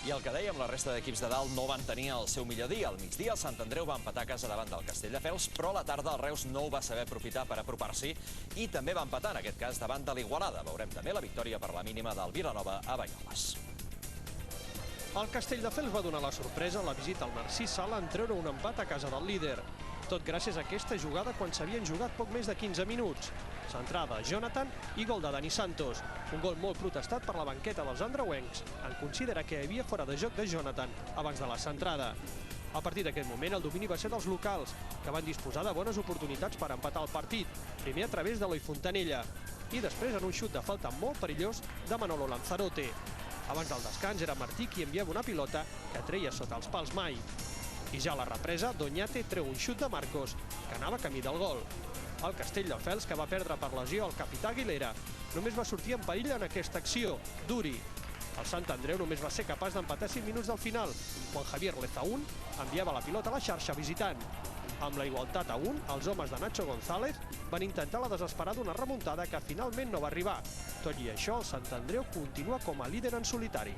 I el que dèiem, la resta d'equips de dalt no van tenir el seu millor dia. Al migdia el Sant Andreu va empatar a casa davant del Castelldefels, però a la tarda el Reus no ho va saber aprofitar per apropar-s'hi i també va empatar, en aquest cas, davant de l'Igualada. Veurem també la victòria per la mínima del Vilanova a Banyoles. El Castelldefels va donar la sorpresa a la visita al Narcís Sala en treure un empat a casa del líder. Tot gràcies a aquesta jugada quan s'havien jugat poc més de 15 minuts. Centrada a Jonathan i gol de Dani Santos. Un gol molt protestat per la banqueta dels andreuencs, en considerar que hi havia fora de joc de Jonathan abans de la centrada. A partir d'aquest moment, el domini va ser dels locals, que van disposar de bones oportunitats per empatar el partit, primer a través d'Eloi Fontanella i després en un xut de falta molt perillós de Manolo Lanzarote. Abans del descans era Martí qui enviava una pilota que treia sota els pals mai. I ja a la represa, Doñate treu un xut de Marcos, que anava camí del gol. El Castelldefels, que va perdre per lesió el capità Aguilera, només va sortir en perill en aquesta acció, Duri. El Sant Andreu només va ser capaç d'empatar 5 minuts del final, quan Javier Lezaún enviava la pilota a la xarxa visitant. Amb la igualtat a 1, els homes de Nacho González van intentar la desesperada una remuntada que finalment no va arribar. Tot i això, el Sant Andreu continua com a líder en solitari.